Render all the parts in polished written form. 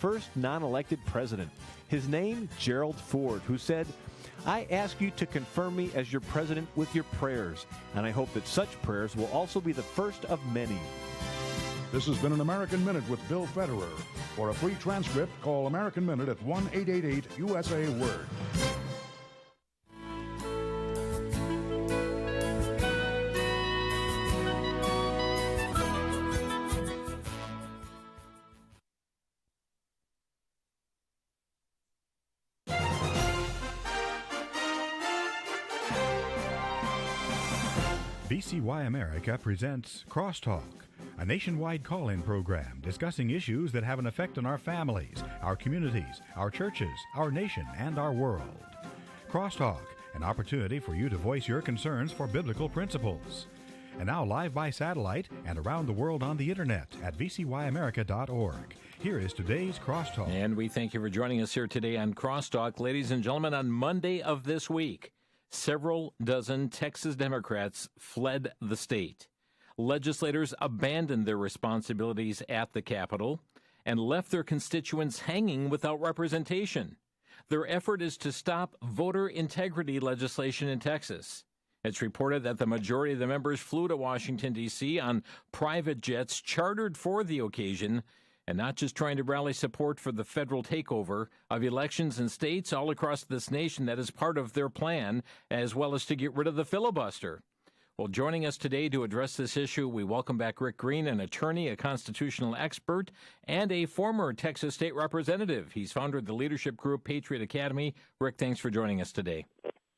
first non-elected president. His name, Gerald Ford, who said, "I ask you to confirm me as your president with your prayers, and I hope that such prayers will also be the first of many." This has been an American Minute with Bill Federer. For a free transcript, call American Minute at 1-888-USA-WORD. VCY America presents Crosstalk, a nationwide call-in program discussing issues that have an effect on our families, our communities, our churches, our nation, and our world. Crosstalk, an opportunity for you to voice your concerns for biblical principles. And now live by satellite and around the world on the internet at vcyamerica.org. Here is today's Crosstalk. And we thank you for joining us here today on Crosstalk. Ladies and gentlemen, on Monday of this week, several dozen Texas Democrats fled the state. Legislators abandoned their responsibilities at the Capitol and left their constituents hanging without representation. Their effort is to stop voter integrity legislation in Texas. It's reported that the majority of the members flew to Washington, D.C. on private jets chartered for the occasion, and not just trying to rally support for the federal takeover of elections in states all across this nation that is part of their plan, as well as to get rid of the filibuster. Well, joining us today to address this issue, we welcome back Rick Green, an attorney, a constitutional expert, and a former Texas state representative. He's founder of the leadership group Patriot Academy. Rick, thanks for joining us today.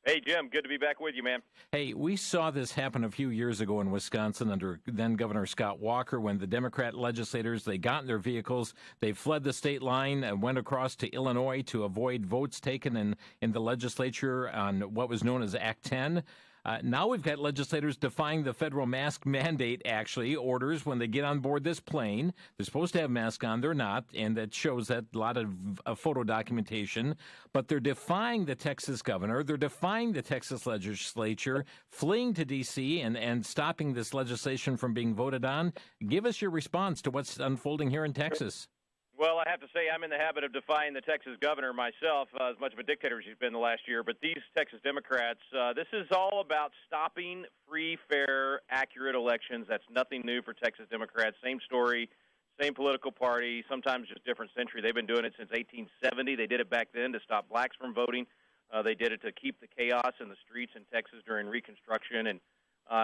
Hey, Jim. Good to be back with you, man. Hey, we saw this happen a few years ago in Wisconsin under then-Governor Scott Walker when the Democrat legislators, they got in their vehicles, they fled the state line and went across to Illinois to avoid votes taken in the legislature on what was known as Act 10. Now we've got legislators defying the federal mask mandate, actually, orders when they get on board this plane. They're supposed to have masks on. They're not, and that shows that a lot of photo documentation. But they're defying the Texas governor. They're defying the Texas legislature, fleeing to D.C. and stopping this legislation from being voted on. Give us your response to what's unfolding here in Texas. Well, I have to say I'm in the habit of defying the Texas governor myself, as much of a dictator as he's been the last year. But these Texas Democrats, this is all about stopping free, fair, accurate elections. That's nothing new for Texas Democrats. Same story, same political party, sometimes just different century. They've been doing it since 1870. They did it back then to stop blacks from voting. They did it to keep the chaos in the streets in Texas during Reconstruction, and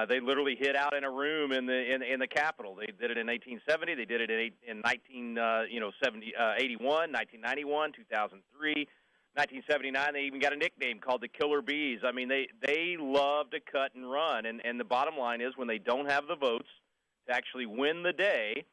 they literally hid out in a room in the Capitol. They did it in 1870. They did it in 1981, 1991, 2003, 1979. They even got a nickname called the Killer Bees. I mean, they love to cut and run. And the bottom line is when they don't have the votes to actually win the day,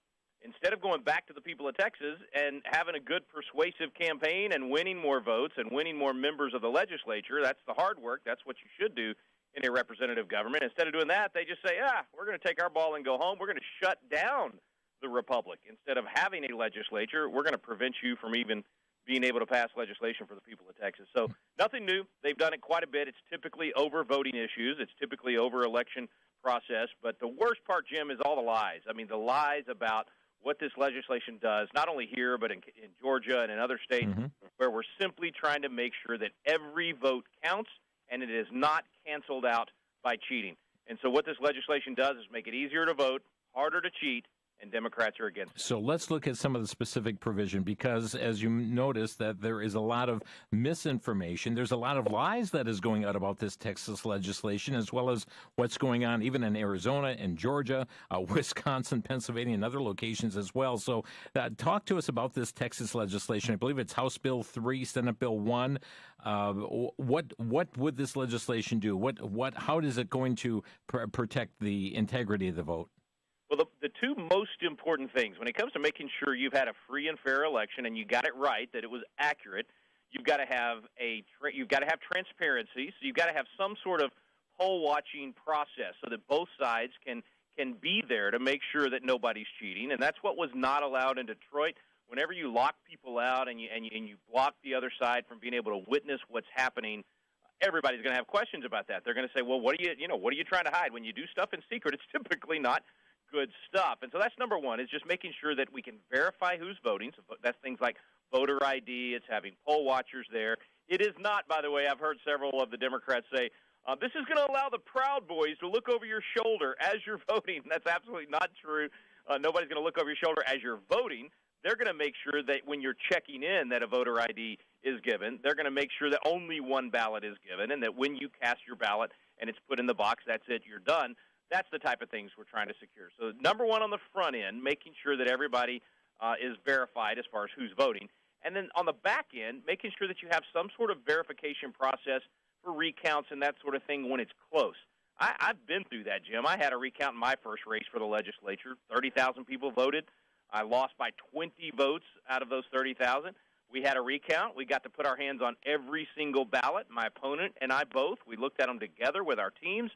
instead of going back to the people of Texas and having a good persuasive campaign and winning more votes and winning more members of the legislature, that's the hard work. That's what you should do in a representative government. Instead of doing that, they just say, we're going to take our ball and go home. We're going to shut down the republic. Instead of having a legislature, we're going to prevent you from even being able to pass legislation for the people of Texas. So nothing new. They've done it quite a bit. It's typically over voting issues. It's typically over election process. But the worst part, Jim, is all the lies. I mean, the lies about what this legislation does, not only here but in Georgia and in other states, where we're simply trying to make sure that every vote counts and it is not canceled out by cheating. And so what this legislation does is make it easier to vote, harder to cheat, and Democrats are against it. So let's look at some of the specific provision, because as you notice that there is a lot of misinformation. There's a lot of lies that is going out about this Texas legislation, as well as what's going on even in Arizona and Georgia, Wisconsin, Pennsylvania, and other locations as well. So talk to us about this Texas legislation. I believe it's House Bill 3, Senate Bill 1. What would this legislation do? How is it going to protect the integrity of the vote? Well, the two most important things when it comes to making sure you've had a free and fair election and you got it right, that it was accurate, you've got to have transparency. So you've got to have some sort of poll watching process so that both sides can be there to make sure that nobody's cheating. And that's what was not allowed in Detroit. Whenever you lock people out and you block the other side from being able to witness what's happening, everybody's going to have questions about that. They're going to say, well, what are you trying to hide? When you do stuff in secret, it's typically not good stuff. And so that's number one, is just making sure that we can verify who's voting. So that's things like voter ID. It's having poll watchers there. It is not, by the way, I've heard several of the Democrats say, this is going to allow the Proud Boys to look over your shoulder as you're voting. That's absolutely not true. Nobody's going to look over your shoulder as you're voting. They're going to make sure that when you're checking in that a voter ID is given. They're going to make sure that only one ballot is given, and that when you cast your ballot and it's put in the box, that's it, you're done. That's the type of things we're trying to secure. So number one on the front end, making sure that everybody is verified as far as who's voting. And then on the back end, making sure that you have some sort of verification process for recounts and that sort of thing when it's close. I've been through that, Jim. I had a recount in my first race for the legislature. 30,000 people voted. I lost by 20 votes out of those 30,000. We had a recount. We got to put our hands on every single ballot. My opponent and I both. We looked at them together with our teams.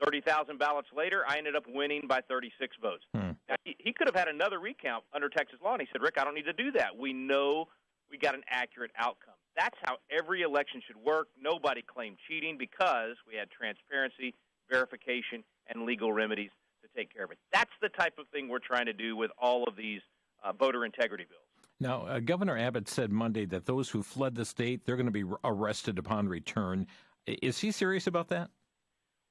30,000 ballots later, I ended up winning by 36 votes. Now, he could have had another recount under Texas law, and he said, Rick, I don't need to do that. We know we got an accurate outcome. That's how every election should work. Nobody claimed cheating because we had transparency, verification, and legal remedies to take care of it. That's the type of thing we're trying to do with all of these voter integrity bills. Now, Governor Abbott said Monday that those who fled the state, they're going to be arrested upon return. Is he serious about that?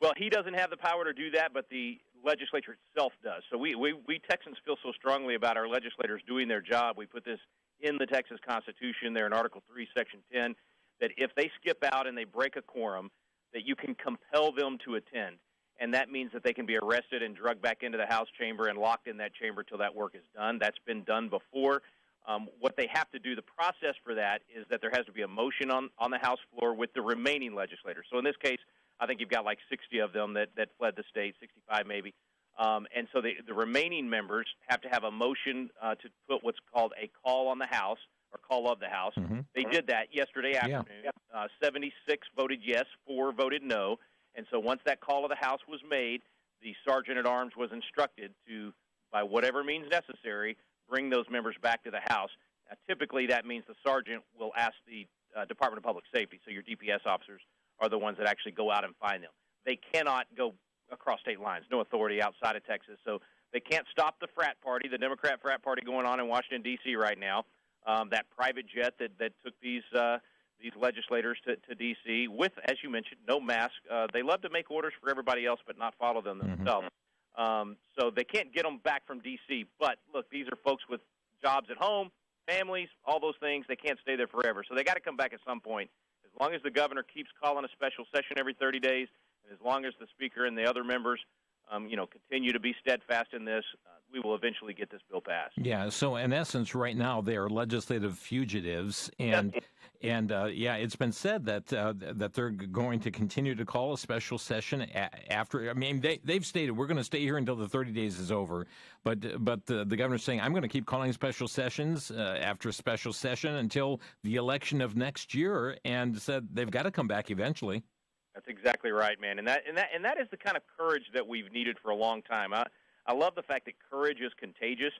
Well, he doesn't have the power to do that, but the legislature itself does. So we Texans feel so strongly about our legislators doing their job. We put this in the Texas Constitution there in Article 3, Section 10, that if they skip out and they break a quorum, that you can compel them to attend. And that means that they can be arrested and drugged back into the House chamber and locked in that chamber till that work is done. That's been done before. What they have to do, the process for that, is that there has to be a motion on the House floor with the remaining legislators. So in this case, I think you've got like 60 of them that fled the state, 65 maybe. And so the remaining members have to have a motion to put what's called a call on the House or call of the House. Mm-hmm. They did that yesterday afternoon. Yeah. 76 voted yes, 4 voted no. And so once that call of the House was made, the sergeant-at-arms was instructed to, by whatever means necessary, bring those members back to the House. Now, typically that means the sergeant will ask the Department of Public Safety, so your DPS officers are the ones that actually go out and find them. They cannot go across state lines, no authority outside of Texas. So they can't stop the frat party, the Democrat frat party going on in Washington, D.C. right now, that private jet that took these legislators to D.C. with, as you mentioned, no mask. They love to make orders for everybody else but not follow them themselves. So they can't get them back from D.C. But, look, these are folks with jobs at home, families, all those things. They can't stay there forever. So they got to come back at some point. As long as the governor keeps calling a special session every 30 days, and as long as the speaker and the other members, continue to be steadfast in this, we will eventually get this bill passed. Yeah. So in essence, right now they are legislative fugitives, and it's been said that they're going to continue to call a special session after. I mean, they've stated we're going to stay here until the 30 days is over, but the governor's saying I'm going to keep calling special sessions after a special session until the election of next year, and said they've got to come back eventually. That's exactly right, man, and that is the kind of courage that we've needed for a long time. I love the fact that courage is contagious.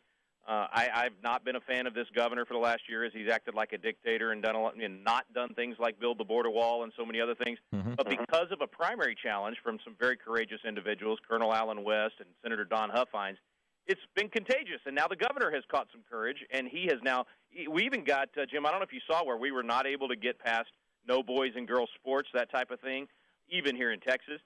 I've not been a fan of this governor for the last year, as he's acted like a dictator and not done things like build the border wall and so many other things. Mm-hmm. But because of a primary challenge from some very courageous individuals, Colonel Allen West and Senator Don Huffines, it's been contagious. And now the governor has caught some courage, and he has now. We even got Jim. I don't know if you saw where we were not able to get past no boys and girls sports, that type of thing, even here in Texas.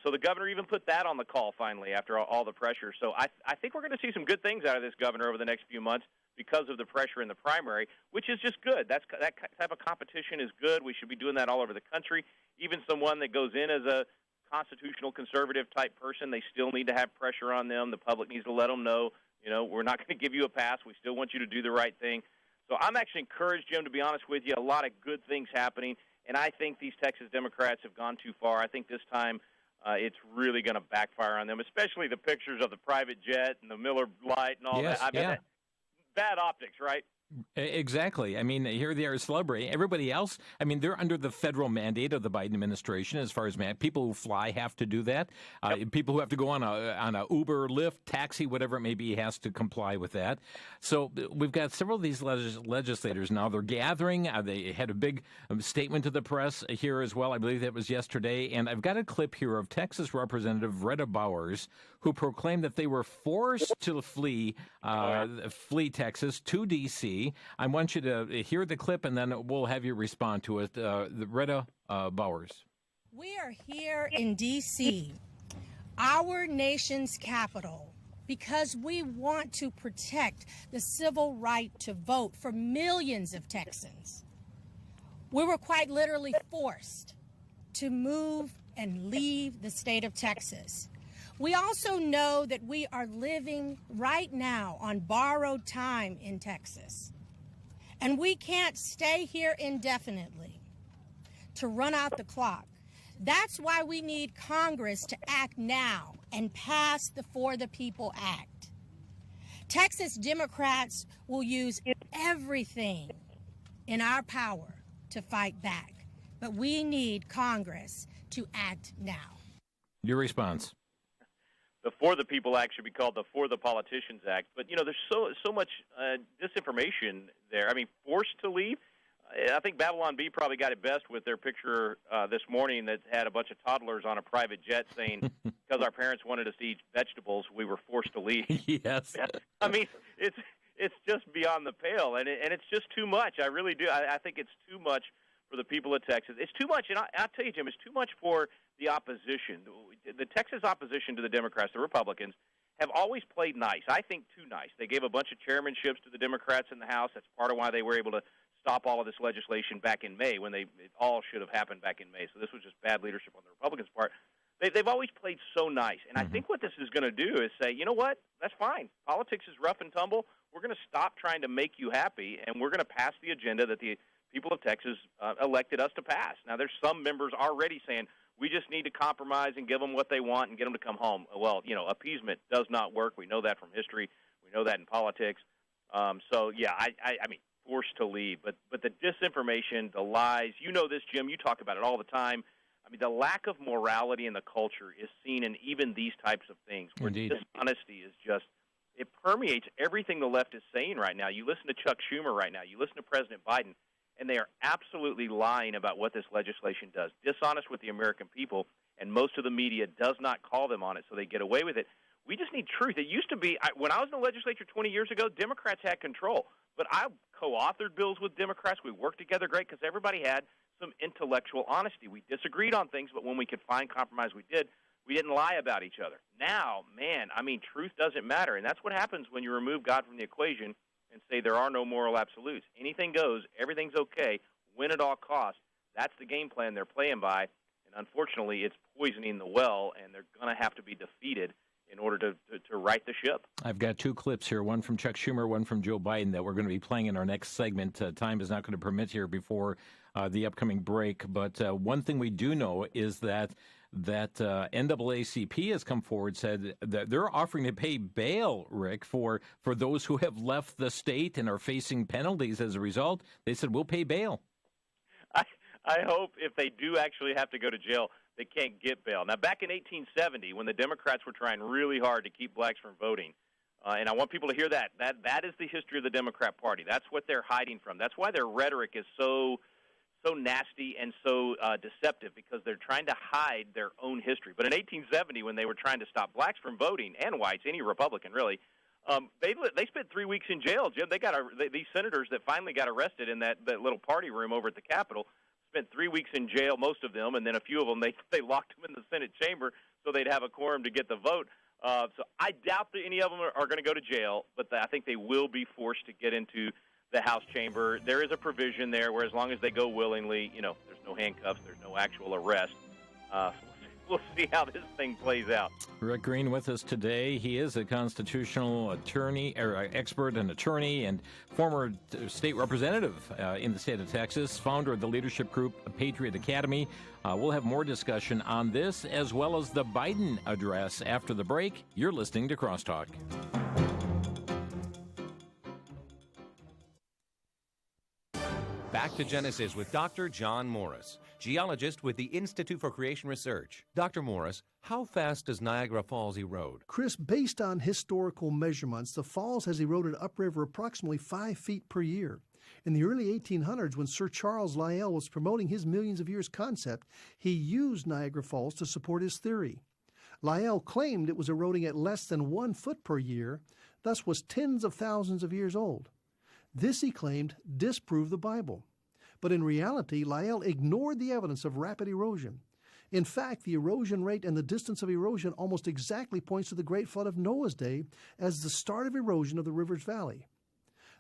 So the governor even put that on the call finally after all the pressure. So I think we're going to see some good things out of this governor over the next few months because of the pressure in the primary, which is just good. That type of competition is good. We should be doing that all over the country. Even someone that goes in as a constitutional conservative type person, they still need to have pressure on them. The public needs to let them know, we're not going to give you a pass. We still want you to do the right thing. So I'm actually encouraged, Jim, to be honest with you, a lot of good things happening. And I think these Texas Democrats have gone too far. I think this time it's really going to backfire on them, especially the pictures of the private jet and the Miller Lite and all that. Bad optics, right? Exactly. I mean, here they are celebrating. Everybody else, I mean, they're under the federal mandate of the Biden administration as far as people who fly have to do that. Yep. People who have to go on a Uber, Lyft, taxi, whatever it may be, has to comply with that. So we've got several of these legislators now. They're gathering. They had a big statement to the press here as well. I believe that was yesterday. And I've got a clip here of Texas Representative Retta Bowers, who proclaimed that they were forced to flee Texas to D.C. I want you to hear the clip, and then we'll have you respond to it. Retta Bowers. We are here in D.C., our nation's capital, because we want to protect the civil right to vote for millions of Texans. We were quite literally forced to move and leave the state of Texas. We also know that we are living right now on borrowed time in Texas. And we can't stay here indefinitely to run out the clock. That's why we need Congress to act now and pass the For the People Act. Texas Democrats will use everything in our power to fight back, but we need Congress to act now. Your response. The For the People Act should be called the For the Politicians Act. But, there's so much disinformation there. I mean, forced to leave. I think Babylon Bee probably got it best with their picture this morning that had a bunch of toddlers on a private jet saying, because our parents wanted us to eat vegetables, we were forced to leave. Yes. I mean, it's just beyond the pale, and it's just too much. I really do. I think it's too much for the people of Texas. It's too much, and I'll tell you, Jim, it's too much for the opposition. The Texas opposition to the Democrats, the Republicans, have always played nice. I think too nice. They gave a bunch of chairmanships to the Democrats in the House. That's part of why they were able to stop all of this legislation back in May when it all should have happened back in May. So this was just bad leadership on the Republicans' part. They've always played so nice. And I think what this is going to do is say, you know what, that's fine. Politics is rough and tumble. We're going to stop trying to make you happy, and we're going to pass the agenda that the people of Texas elected us to pass. Now, there's some members already saying, we just need to compromise and give them what they want and get them to come home. Well, appeasement does not work. We know that from history. We know that in politics. I mean, forced to leave. But the disinformation, the lies, you know this, Jim, you talk about it all the time. I mean, the lack of morality in the culture is seen in even these types of things, where Indeed. dishonesty is just, it permeates everything the left is saying right now. You listen to Chuck Schumer right now. You listen to President Biden, and they are absolutely lying about what this legislation does, dishonest with the American people, and most of the media does not call them on it, so they get away with it. We just need truth. It used to be, when I was in the legislature 20 years ago, Democrats had control. But I co-authored bills with Democrats. We worked together great because everybody had some intellectual honesty. We disagreed on things, but when we could find compromise, we did. We didn't lie about each other. Now, man, I mean, truth doesn't matter. And that's what happens when you remove God from the equation and say there are no moral absolutes. Anything goes, everything's okay, win at all costs. That's the game plan they're playing by. And unfortunately, it's poisoning the well, and they're going to have to be defeated in order to right the ship. I've got two clips here, one from Chuck Schumer, one from Joe Biden, that we're going to be playing in our next segment. Time is not going to permit here before the upcoming break. But one thing we do know is that NAACP has come forward, said that they're offering to pay bail, Rick, for those who have left the state and are facing penalties as a result. They said, we'll pay bail. I hope if they do actually have to go to jail, they can't get bail. Now, back in 1870, when the Democrats were trying really hard to keep blacks from voting, and I want people to hear that is the history of the Democrat Party. That's what they're hiding from. That's why their rhetoric is so nasty and so deceptive, because they're trying to hide their own history. But in 1870, when they were trying to stop blacks from voting, and whites, any Republican really, they spent 3 weeks in jail, Jim. These senators that finally got arrested in that little party room over at the Capitol spent 3 weeks in jail, most of them, and then a few of them, they locked them in the Senate chamber so they'd have a quorum to get the vote. So I doubt that any of them are going to go to jail, but I think they will be forced to get into the House chamber. There is a provision there where as long as they go willingly, there's no handcuffs, there's no actual arrest. We'll see how this thing plays out. Rick Green with us today. He is a constitutional attorney, or expert and attorney, and former state representative in the state of Texas, founder of the leadership group Patriot Academy. We'll have more discussion on this as well as the Biden address after the break. You're listening to Crosstalk. Back to Genesis with Dr. John Morris, geologist with the Institute for Creation Research. Dr. Morris, how fast does Niagara Falls erode? Chris, based on historical measurements, the falls has eroded upriver approximately 5 feet per year. In the early 1800s, when Sir Charles Lyell was promoting his millions of years concept, he used Niagara Falls to support his theory. Lyell claimed it was eroding at less than 1 foot per year, thus was tens of thousands of years old. This, he claimed, disproved the Bible. But in reality, Lyell ignored the evidence of rapid erosion. In fact, the erosion rate and the distance of erosion almost exactly points to the Great Flood of Noah's day as the start of erosion of the river's valley.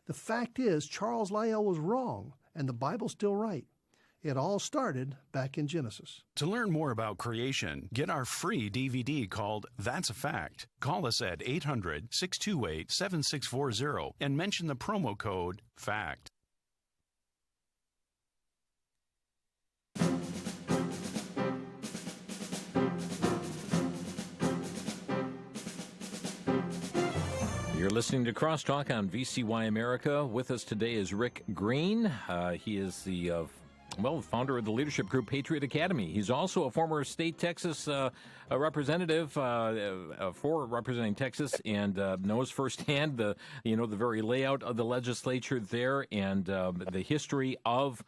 The fact is, Charles Lyell was wrong, and the Bible's still right. It all started back in Genesis. To learn more about creation, get our free DVD called That's a Fact. Call us at 800-628-7640 and mention the promo code FACT. You're listening to Crosstalk on VCY America. With us today is Rick Green. He is the founder of the leadership group Patriot Academy. He's also a former state Texas representative for representing Texas, and knows firsthand the very layout of the legislature there and the history of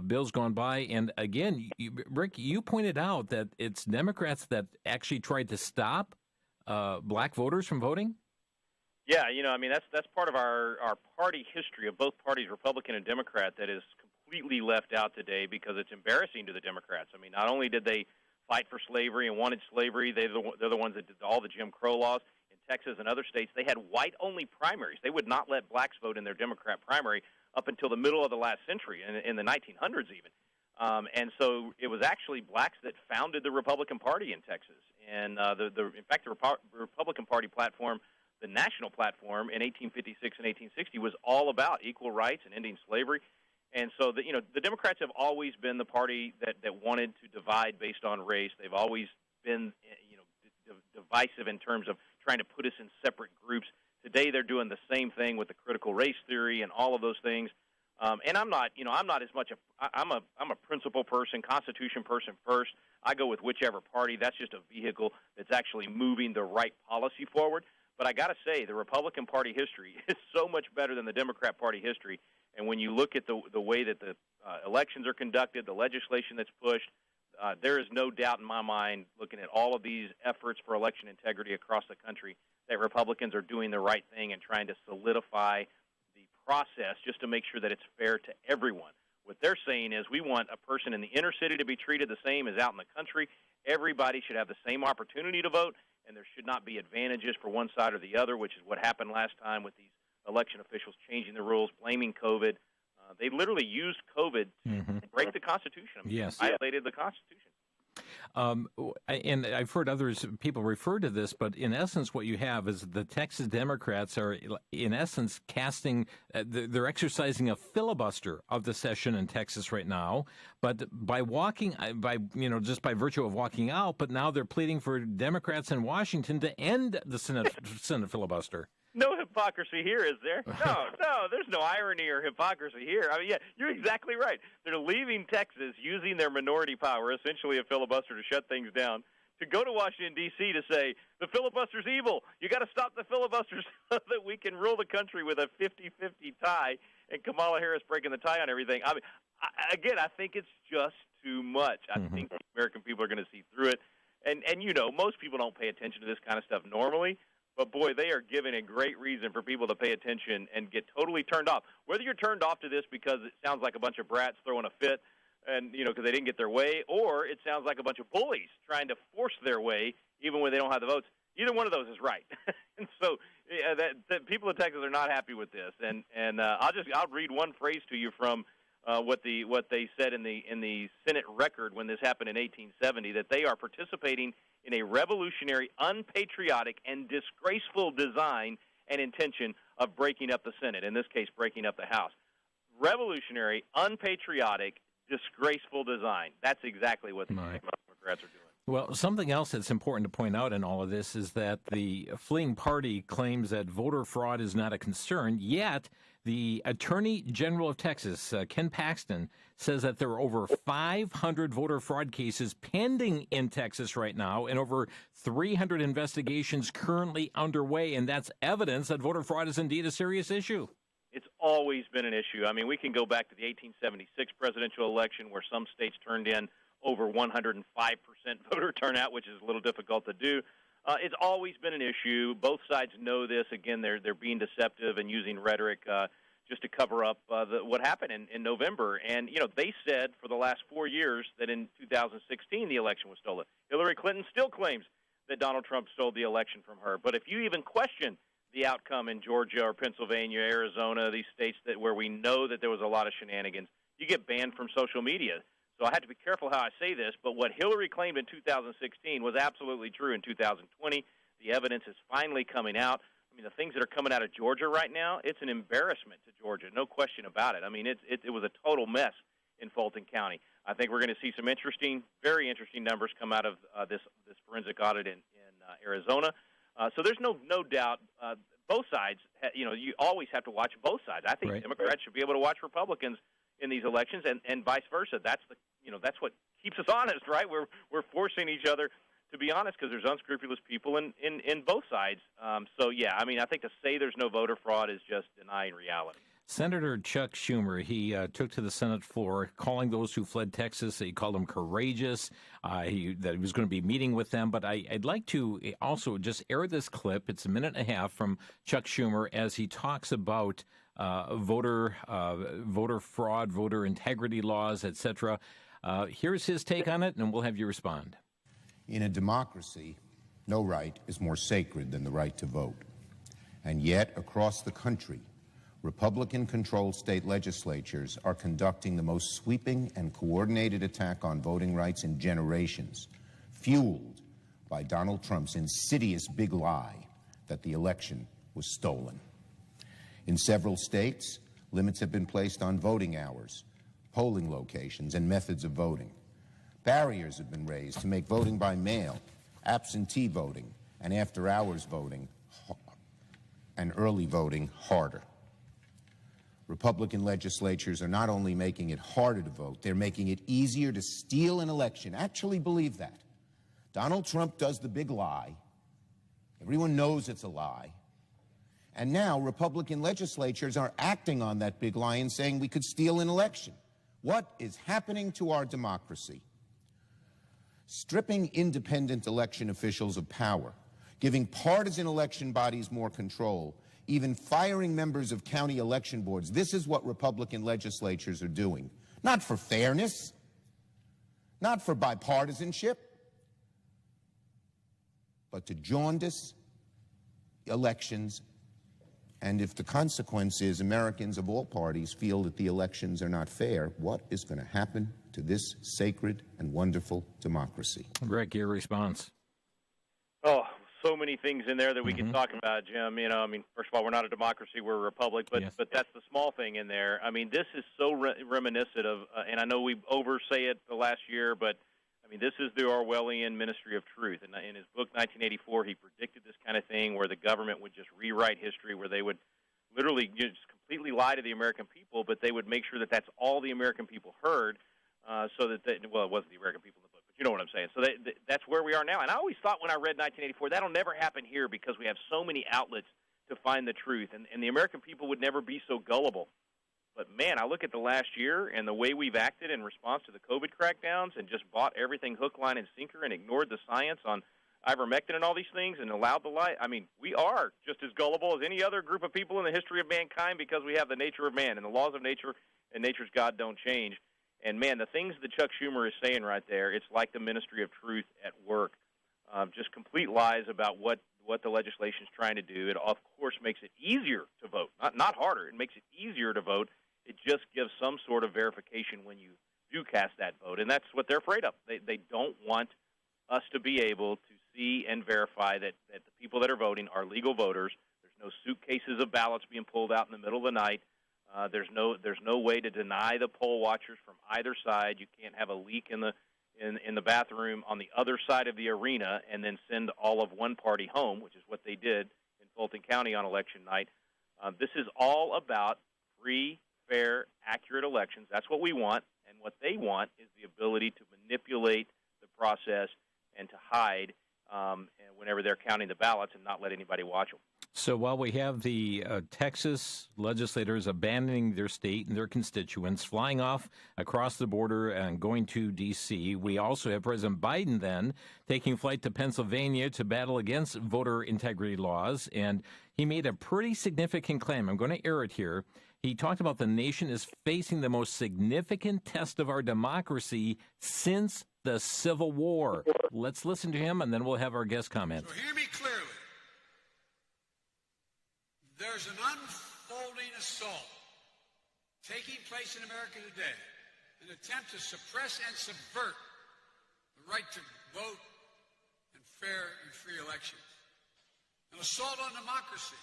bills gone by. And again, Rick, you pointed out that it's Democrats that actually tried to stop black voters from voting. Yeah, that's part of our party history of both parties, Republican and Democrat, that is completely left out today because it's embarrassing to the Democrats. I mean, not only did they fight for slavery and wanted slavery, they're the ones that did all the Jim Crow laws. In Texas and other states, they had white-only primaries. They would not let blacks vote in their Democrat primary up until the middle of the last century, in the 1900s even. And so it was actually blacks that founded the Republican Party in Texas. And in fact, the Republican Party platform, the national platform in 1856 and 1860, was all about equal rights and ending slavery. And so the Democrats have always been the party that wanted to divide based on race. They've always been divisive in terms of trying to put us in separate groups. Today they're doing the same thing with the critical race theory and all of those things. And I'm not as much I'm a principle person, Constitution person first. I go with whichever party. That's just a vehicle that's actually moving the right policy forward. But I got to say, the Republican Party history is so much better than the Democrat Party history. And when you look at the way that the elections are conducted, the legislation that's pushed, there is no doubt in my mind, looking at all of these efforts for election integrity across the country, that Republicans are doing the right thing and trying to solidify the process just to make sure that it's fair to everyone. What they're saying is we want a person in the inner city to be treated the same as out in the country. Everybody should have the same opportunity to vote, and there should not be advantages for one side or the other, which is what happened last time with these election officials changing the rules, blaming COVID. They literally used COVID to break the Constitution. Yes. Violated the Constitution. And I've heard people refer to this, but in essence what you have is the Texas Democrats are, in essence, they're exercising a filibuster of the session in Texas right now, but just by virtue of walking out, but now they're pleading for Democrats in Washington to end the Senate filibuster. No hypocrisy here, is there? No, there's no irony or hypocrisy here. I mean, yeah, you're exactly right. They're leaving Texas using their minority power, essentially a filibuster to shut things down, to go to Washington, D.C. to say, the filibuster's evil. You got to stop the filibuster so that we can rule the country with a 50-50 tie, and Kamala Harris breaking the tie on everything. I mean, I think it's just too much. I think the American people are going to see through it. And most people don't pay attention to this kind of stuff normally. But, boy, they are giving a great reason for people to pay attention and get totally turned off. Whether you're turned off to this because it sounds like a bunch of brats throwing a fit and, because they didn't get their way, or it sounds like a bunch of bullies trying to force their way even when they don't have the votes, either one of those is right. And so that people in Texas are not happy with this. And I'll read one phrase to you from what they said in the Senate record when this happened in 1870, that they are participating in a revolutionary, unpatriotic, and disgraceful design and intention of breaking up the Senate, in this case, breaking up the House. Revolutionary, unpatriotic, disgraceful design. That's exactly what the Democrats are doing. Well, something else that's important to point out in all of this is that the fleeing party claims that voter fraud is not a concern, yet the Attorney General of Texas, Ken Paxton, says that there are over 500 voter fraud cases pending in Texas right now and over 300 investigations currently underway, and that's evidence that voter fraud is indeed a serious issue. It's always been an issue. I mean, we can go back to the 1876 presidential election where some states turned in over 105% voter turnout, which is a little difficult to do. It's always been an issue. Both sides know this. Again, they're being deceptive and using rhetoric just to cover up what happened in November. And, they said for the last 4 years that in 2016 the election was stolen. Hillary Clinton still claims that Donald Trump stole the election from her. But if you even question the outcome in Georgia or Pennsylvania, Arizona, these states where we know that there was a lot of shenanigans, you get banned from social media. So I have to be careful how I say this, but what Hillary claimed in 2016 was absolutely true in 2020. The evidence is finally coming out. I mean, the things that are coming out of Georgia right now, it's an embarrassment to Georgia, no question about it. I mean, it was a total mess in Fulton County. I think we're going to see some very interesting numbers come out of this forensic audit in Arizona. So there's no doubt both sides, you always have to watch both sides. I think Democrats should be able to watch Republicans in these elections and vice versa. That's that's what keeps us honest, right? We're forcing each other to be honest because there's unscrupulous people in both sides. So, yeah, I mean, I think to say there's no voter fraud is just denying reality. Senator Chuck Schumer, he took to the Senate floor, calling those who fled Texas, he called them courageous, that he was going to be meeting with them. But I'd like to also just air this clip. It's a minute and a half from Chuck Schumer as he talks about voter fraud, voter integrity laws, etc. Here's his take on it, and we'll have you respond. In a democracy, no right is more sacred than the right to vote. And yet, across the country, Republican-controlled state legislatures are conducting the most sweeping and coordinated attack on voting rights in generations, fueled by Donald Trump's insidious big lie that the election was stolen. In several states, limits have been placed on voting hours, polling locations, and methods of voting. Barriers have been raised to make voting by mail, absentee voting, and after-hours voting and early voting harder. Republican legislatures are not only making it harder to vote, they're making it easier to steal an election. Actually believe that. Donald Trump does the big lie. Everyone knows it's a lie. And now Republican legislatures are acting on that big lie and saying we could steal an election. What is happening to our democracy? Stripping independent election officials of power, giving partisan election bodies more control, even firing members of county election boards. This is what Republican legislatures are doing. Not for fairness, not for bipartisanship, but to jaundice elections. And if the consequence is Americans of all parties feel that the elections are not fair, what is going to happen to this sacred and wonderful democracy? Rick, your response. Oh, so many things in there that we can talk about, Jim. I mean, first of all, we're not a democracy, we're a republic, but that's the small thing in there. I mean, this is so reminiscent of, and I know we oversay it the last year, but I mean, this is the Orwellian Ministry of Truth. And in his book, 1984, he predicted this kind of thing where the government would just rewrite history, where they would literally just completely lie to the American people, but they would make sure that that's all the American people heard, so that it wasn't the American people in the book, but you know what I'm saying. So that's where we are now. And I always thought when I read 1984, that'll never happen here because we have so many outlets to find the truth, and the American people would never be so gullible. But, man, I look at the last year and the way we've acted in response to the COVID crackdowns and just bought everything hook, line, and sinker and ignored the science on ivermectin and all these things and allowed the lie. I mean, we are just as gullible as any other group of people in the history of mankind because we have the nature of man, and the laws of nature and nature's God don't change. And, man, the things that Chuck Schumer is saying right there, it's like the Ministry of Truth at work. Just complete lies about what the legislation is trying to do. It, of course, makes it easier to vote, not harder. It makes it easier to vote. It just gives some sort of verification when you do cast that vote, and that's what they're afraid of. They don't want us to be able to see and verify that the people that are voting are legal voters. There's no suitcases of ballots being pulled out in the middle of the night. There's no way to deny the poll watchers from either side. You can't have a leak in the bathroom on the other side of the arena and then send all of one party home, which is what they did in Fulton County on election night. This is all about free, fair, accurate elections. That's what we want, and what they want is the ability to manipulate the process and to hide whenever they're counting the ballots and not let anybody watch them. So while we have the Texas legislators abandoning their state and their constituents, flying off across the border and going to D.C., we also have President Biden then taking flight to Pennsylvania to battle against voter integrity laws. And he made a pretty significant claim. I'm going to air it here. He talked about the nation is facing the most significant test of our democracy since the Civil War. Let's listen to him, and then we'll have our guest comment. So hear me clearly. There's an unfolding assault taking place in America today, an attempt to suppress and subvert the right to vote and fair and free elections, an assault on democracy,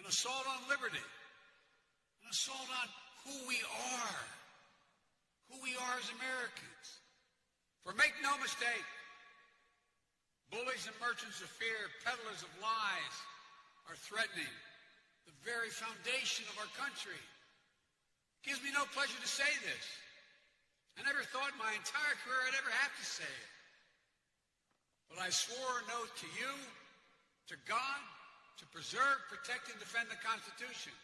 an assault on liberty, an assault on who we are as Americans. For make no mistake, bullies and merchants of fear, peddlers of lies, are threatening the very foundation of our country. It gives me no pleasure to say this. I never thought in my entire career I'd ever have to say it. But I swore an oath to you, to God, to preserve, protect, and defend the Constitution.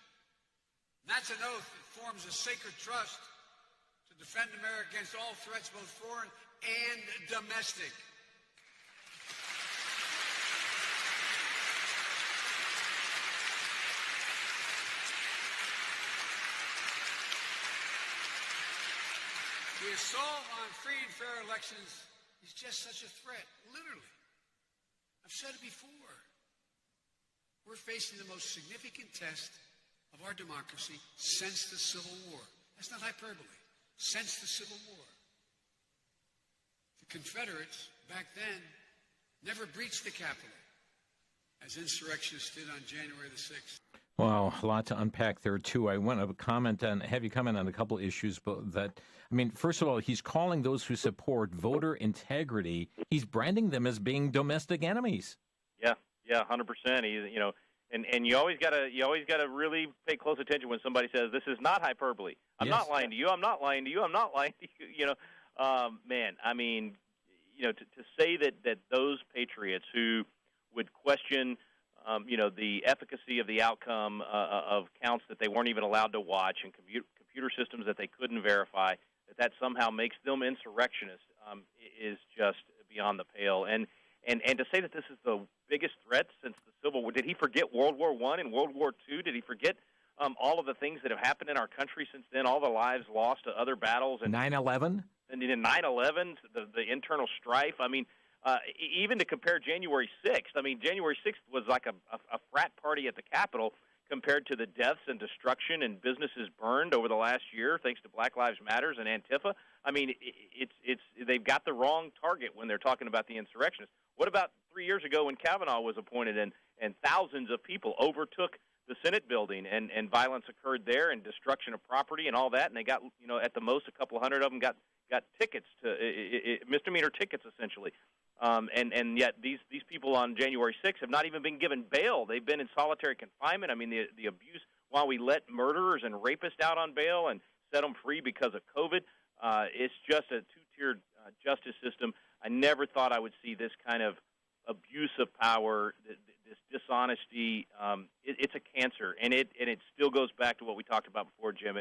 And that's an oath that forms a sacred trust to defend America against all threats, both foreign and domestic. The assault on free and fair elections is just such a threat, literally. I've said it before. We're facing the most significant test of our democracy since the Civil War. That's not hyperbole. Since the Civil War. The Confederates, back then, never breached the Capitol, as insurrectionists did on January the 6th. Wow, a lot to unpack there, too. I want to have you comment on a couple issues. But first of all, he's calling those who support voter integrity, he's branding them as being domestic enemies. Yeah, 100%. And you always gotta really pay close attention when somebody says this is not hyperbole. I'm not lying to you. I'm not lying to you. I'm not lying to you. To say that those patriots who would question the efficacy of the outcome of counts that they weren't even allowed to watch and computer systems that they couldn't verify, that somehow makes them insurrectionists is just beyond the pale. And to say that this is the biggest threat since the Civil War, did he forget World War I and World War II? Did he forget all of the things that have happened in our country since then, all the lives lost to other battles? And 9/11? And in 9/11, the internal strife. Even to compare January 6th, January 6th was like a frat party at the Capitol compared to the deaths and destruction and businesses burned over the last year thanks to Black Lives Matters and Antifa. They've got the wrong target when they're talking about the insurrectionists. What about 3 years ago when Kavanaugh was appointed and thousands of people overtook the Senate building and violence occurred there and destruction of property and all that, and they got, at the most a couple hundred of them got tickets, misdemeanor tickets essentially. And yet these people on January 6th have not even been given bail. They've been in solitary confinement. The abuse, while we let murderers and rapists out on bail and set them free because of COVID, it's just a two-tiered justice system. I never thought I would see this kind of abuse of power, this dishonesty. It's a cancer, and it still goes back to what we talked about before, Jim.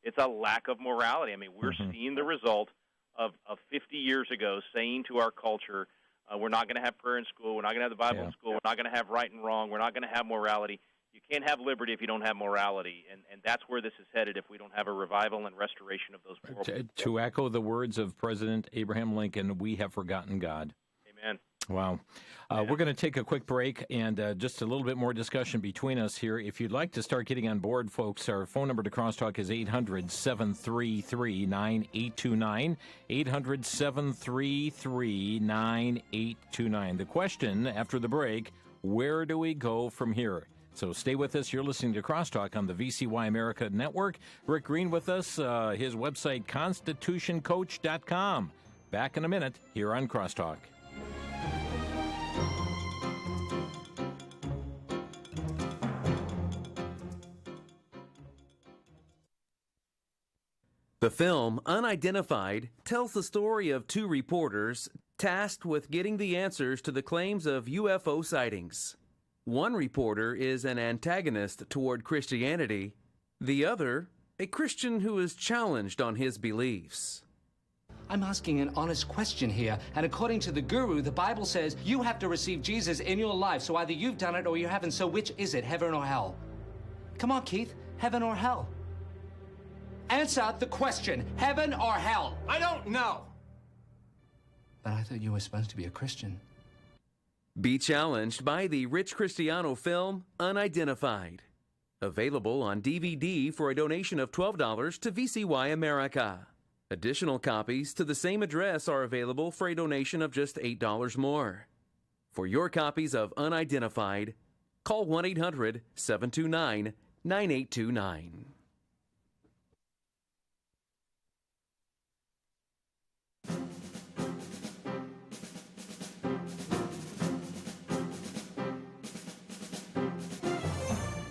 It's a lack of morality. We're seeing the result of 50 years ago saying to our culture, we're not going to have prayer in school, we're not going to have the Bible in school, we're not going to have right and wrong, we're not going to have morality. You can't have liberty if you don't have morality, and that's where this is headed if we don't have a revival and restoration of those moral. To echo the words of President Abraham Lincoln, we have forgotten God. Amen. Wow. We're going to take a quick break and just a little bit more discussion between us here. If you'd like to start getting on board, folks, our phone number to Crosstalk is 800-733-9829, 800-733-9829. The question after the break, where do we go from here? So stay with us. You're listening to Crosstalk on the VCY America Network. Rick Green with us, his website, constitutioncoach.com. Back in a minute here on Crosstalk. The film, Unidentified, tells the story of two reporters tasked with getting the answers to the claims of UFO sightings. One reporter is an antagonist toward Christianity, the other, a Christian who is challenged on his beliefs. I'm asking an honest question here, and according to the guru, the Bible says you have to receive Jesus in your life, so either you've done it or you haven't, so which is it, heaven or hell? Come on, Keith, heaven or hell? Answer the question, heaven or hell? I don't know. But I thought you were supposed to be a Christian. Be challenged by the Rich Cristiano film, Unidentified. Available on DVD for a donation of $12 to VCY America. Additional copies to the same address are available for a donation of just $8 more. For your copies of Unidentified, call 1-800-729-9829.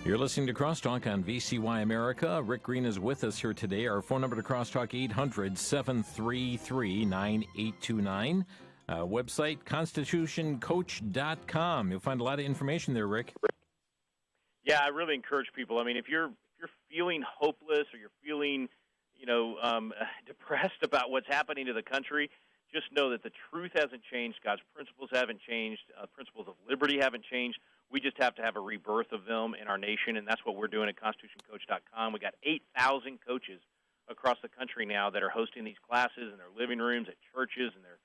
You're listening to Crosstalk on VCY America. Rick Green is with us here today. Our phone number to Crosstalk, 800-733-9829. Website, constitutioncoach.com. You'll find a lot of information there, Rick. Yeah, I really encourage people. I mean, if you're feeling hopeless or you're feeling, depressed about what's happening to the country, just know that the truth hasn't changed. God's principles haven't changed. Principles of liberty haven't changed. We just have to have a rebirth of them in our nation, and that's what we're doing at ConstitutionCoach.com. We got 8,000 coaches across the country now that are hosting these classes in their living rooms, at churches, in their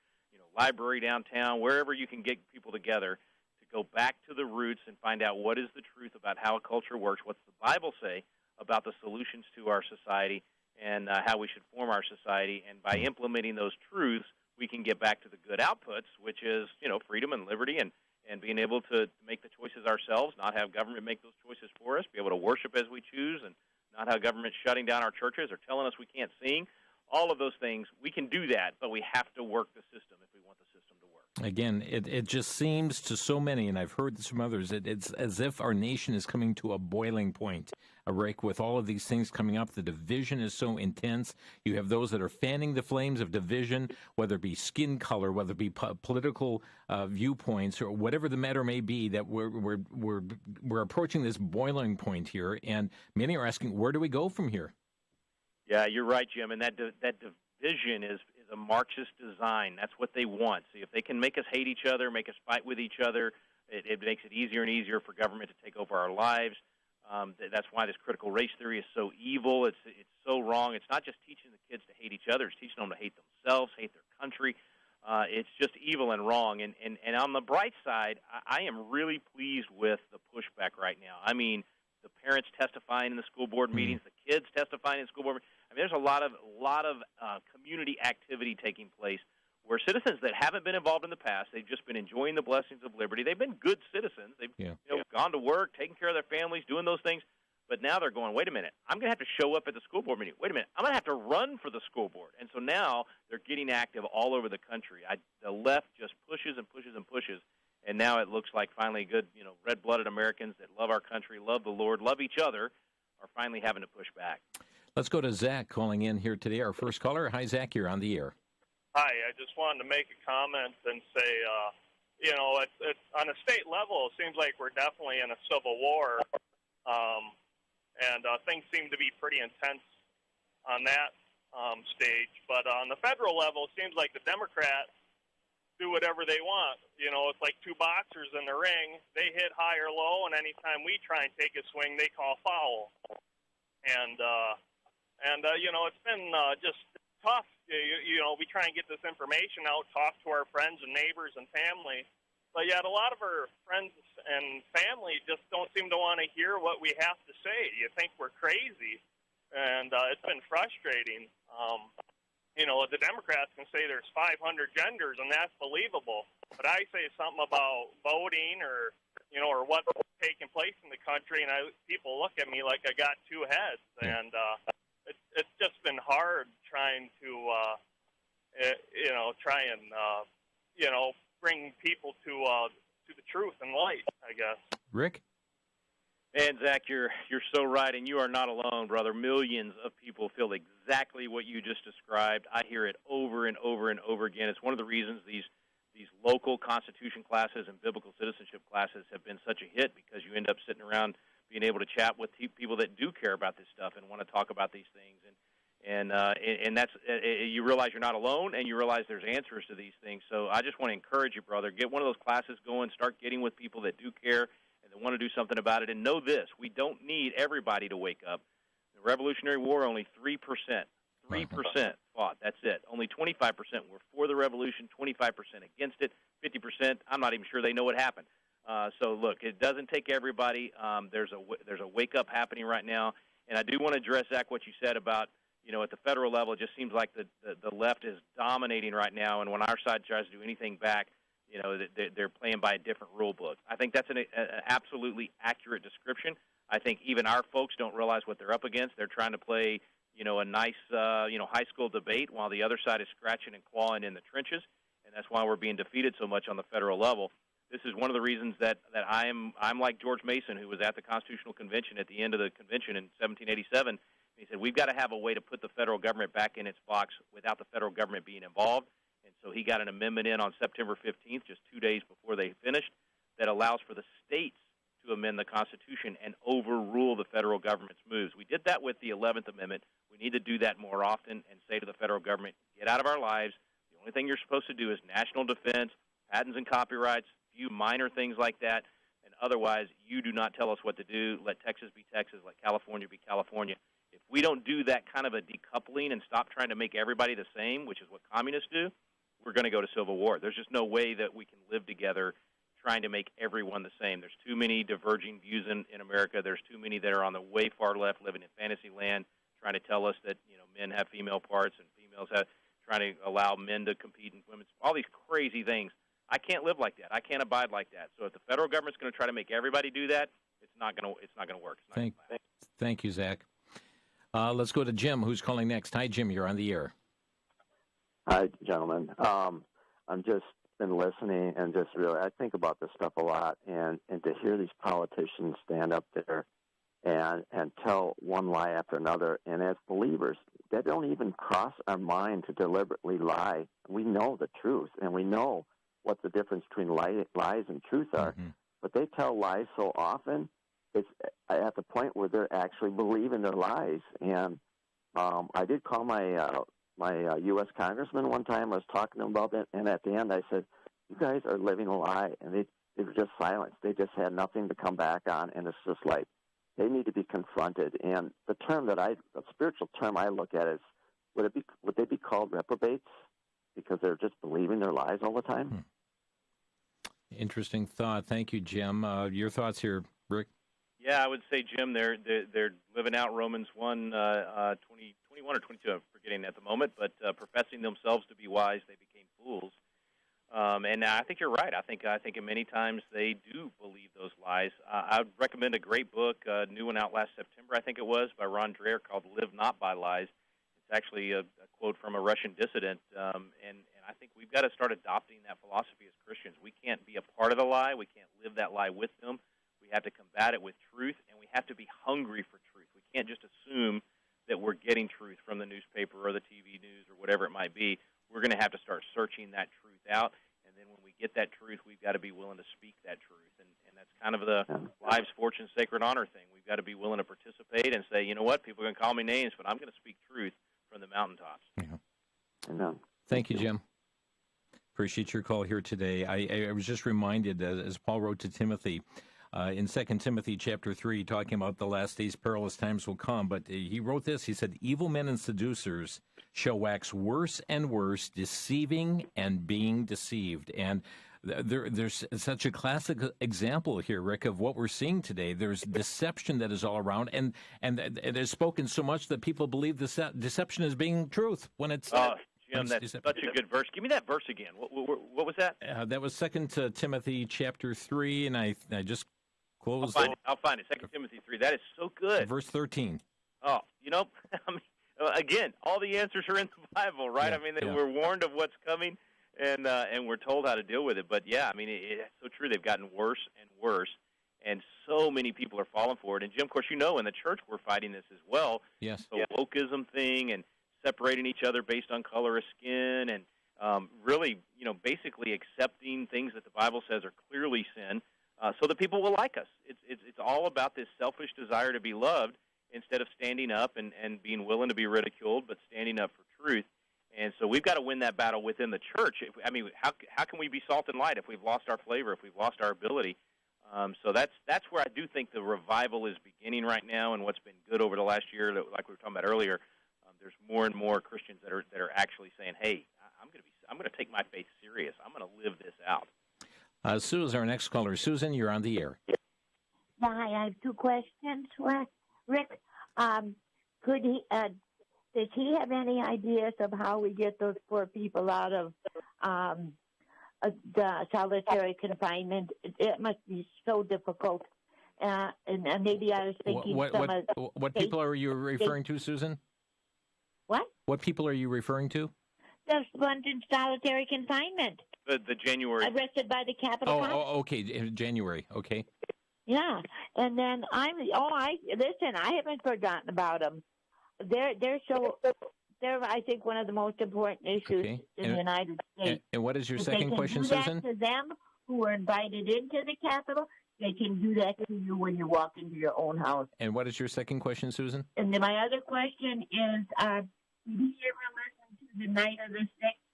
library downtown, wherever you can get people together to go back to the roots and find out what is the truth about how a culture works, what's the Bible say about the solutions to our society, and how we should form our society. And by implementing those truths, we can get back to the good outputs, which is, freedom and liberty and being able to make the choices ourselves, not have government make those choices for us, be able to worship as we choose, and not have government shutting down our churches or telling us we can't sing. All of those things, we can do that, but we have to work the system if we want the system to work. Again, it just seems to so many, and I've heard this from others, it's as if our nation is coming to a boiling point. Rick, with all of these things coming up, the division is so intense. You have those that are fanning the flames of division, whether it be skin color, whether it be political viewpoints, or whatever the matter may be, that we're approaching this boiling point here, and many are asking, where do we go from here? Yeah, you're right, Jim, and that division is a Marxist design. That's what they want. See, if they can make us hate each other, make us fight with each other, it makes it easier and easier for government to take over our lives. That's why this critical race theory is so evil. It's so wrong. It's not just teaching the kids to hate each other. It's teaching them to hate themselves, hate their country. It's just evil and wrong. And on the bright side, I am really pleased with the pushback right now. I mean, the parents testifying in the school board meetings, the kids testifying in the school board meetings. I mean, there's a lot of community activity taking place where citizens that haven't been involved in the past, they've just been enjoying the blessings of liberty. They've been good citizens. They've gone to work, taking care of their families, doing those things. But now they're going, wait a minute, I'm going to have to show up at the school board meeting. Wait a minute, I'm going to have to run for the school board. And so now they're getting active all over the country. The left just pushes and pushes and pushes. And now it looks like finally good, red-blooded Americans that love our country, love the Lord, love each other, are finally having to push back. Let's go to Zach calling in here today, our first caller. Hi, Zach, you're on the air. Hi, I just wanted to make a comment and say, it's on a state level, it seems like we're definitely in a civil war, and things seem to be pretty intense on that stage. But on the federal level, it seems like the Democrats do whatever they want. It's like two boxers in the ring. They hit high or low, and anytime we try and take a swing, they call foul. And it's been just tough. We try and get this information out, talk to our friends and neighbors and family, but yet a lot of our friends and family just don't seem to want to hear what we have to say. You think we're crazy, and it's been frustrating. The Democrats can say there's 500 genders, and that's believable. But I say something about voting or what's taking place in the country, and people look at me like I got two heads. And it's just been hard trying to, bring people to the truth and light, I guess. Rick? And Zach, you're so right, and you are not alone, brother. Millions of people feel exactly what you just described. I hear it over and over and over again. It's one of the reasons these these local Constitution classes and biblical citizenship classes have been such a hit because you end up sitting around being able to chat with people that do care about this stuff and want to talk about these things. And that's you realize you're not alone, and you realize there's answers to these things. So I just want to encourage you, brother, get one of those classes going, start getting with people that do care and that want to do something about it. And know this, we don't need everybody to wake up. The Revolutionary War, only 3% fought. That's it. Only 25% were for the revolution, 25% against it, 50%, I'm not even sure they know what happened. So, look, it doesn't take everybody. There's a wake-up happening right now. And I do want to address, Zach, what you said about, at the federal level, it just seems like the left is dominating right now, and when our side tries to do anything back, they're playing by a different rule book. I think that's an absolutely accurate description. I think even our folks don't realize what they're up against. They're trying to play, a nice, high school debate while the other side is scratching and clawing in the trenches, and that's why we're being defeated so much on the federal level. This is one of the reasons that I'm like George Mason, who was at the Constitutional Convention at the end of the convention in 1787. He said, we've got to have a way to put the federal government back in its box without the federal government being involved. And so he got an amendment in on September 15th, just 2 days before they finished, that allows for the states to amend the Constitution and overrule the federal government's moves. We did that with the 11th Amendment. We need to do that more often and say to the federal government, get out of our lives. The only thing you're supposed to do is national defense, patents and copyrights, few minor things like that, and otherwise you do not tell us what to do. Let Texas be Texas, let California be California. If we don't do that kind of a decoupling and stop trying to make everybody the same, which is what communists do, we're going to go to civil war. There's just no way that we can live together trying to make everyone the same. There's too many diverging views in America. There's too many that are on the way far left living in fantasy land trying to tell us that men have female parts and females have, trying to allow men to compete in women's, all these crazy things. I can't live like that. I can't abide like that. So if the federal government's going to try to make everybody do that, it's not going to work. Thank you, Zach. Let's go to Jim, who's calling next. Hi, Jim. You're on the air. Hi, gentlemen. I'm just been listening and just really, I think about this stuff a lot, and to hear these politicians stand up there and tell one lie after another, and as believers, that don't even cross our mind to deliberately lie. We know the truth, and we know what the difference between lies and truth are, but they tell lies so often, it's at the point where they're actually believing their lies. And I did call my U.S. congressman one time. I was talking to him about it, and at the end I said, you guys are living a lie, and they were just silenced. They just had nothing to come back on, and it's just like they need to be confronted. And the spiritual term I look at is, would they be called reprobates because they're just believing their lies all the time? Interesting thought. Thank you, Jim. Your thoughts here, Rick? Yeah, I would say, Jim, they're living out Romans 1, 21 or 22, I'm forgetting at the moment, but professing themselves to be wise, they became fools. And I think you're right. I think many times they do believe those lies. I would recommend a great book, a new one out last September, I think it was, by Ron Dreher, called Live Not by Lies. It's actually a quote from a Russian dissident, and I think we've got to start adopting that philosophy as Christians. We can't be a part of the lie. We can't live that lie with them. We have to combat it with truth, and we have to be hungry for truth. We can't just assume that we're getting truth from the newspaper or the TV news or whatever it might be. We're going to have to start searching that truth out, and then when we get that truth, we've got to be willing to speak that truth, and that's kind of the lives, fortune, sacred honor thing. We've got to be willing to participate and say, you know what, people are going to call me names, but I'm going to speak truth from the mountaintops. Yeah. Thank you, Jim. Appreciate your call here today. I was just reminded, as Paul wrote to Timothy, in 2 Timothy chapter 3, talking about the last days, perilous times will come. But he wrote this. He said, evil men and seducers shall wax worse and worse, deceiving and being deceived. And there's such a classic example here, Rick, of what we're seeing today. There's deception that is all around, and it is spoken so much that people believe deception is being truth when it's Jim, that's such a good verse. Give me that verse again. What was that? That was 2 Timothy chapter 3, and I just closed I'll find it. 2 Timothy 3. That is so good. Verse 13. Oh, I mean, again, all the answers are in the Bible, right? Yeah, I mean, we're warned of what's coming, and we're told how to deal with it. But, yeah, I mean, it's so true. They've gotten worse and worse, and so many people are falling for it. And, Jim, of course, in the church we're fighting this as well. Yes. The wokeism thing and separating each other based on color of skin and really, basically accepting things that the Bible says are clearly sin, so that people will like us. It's all about this selfish desire to be loved instead of standing up and being willing to be ridiculed, but standing up for truth. And so we've got to win that battle within the church. How can we be salt and light if we've lost our flavor, if we've lost our ability? So that's where I do think the revival is beginning right now, and what's been good over the last year, like we were talking about earlier. There's more and more Christians that are actually saying, "Hey, I'm going to take my faith serious. I'm going to live this out." Sue is our next caller. Susan, you're on the air. Hi, I have two questions. Rick, does he have any ideas of how we get those poor people out of the solitary confinement? It must be so difficult. And maybe I was thinking what people are you referring to, Susan? What? What people are you referring to? The ones in solitary confinement. The January. Arrested by the Capitol. Okay, January. Okay. Yeah, and then I haven't forgotten about them. They're I think one of the most important issues in the United States. And what is your second question, Susan? To them who are invited into the Capitol, they can do that to you when you walk into your own house. And what is your second question, Susan? And then my other question is, did you ever listen to the night of the 6th,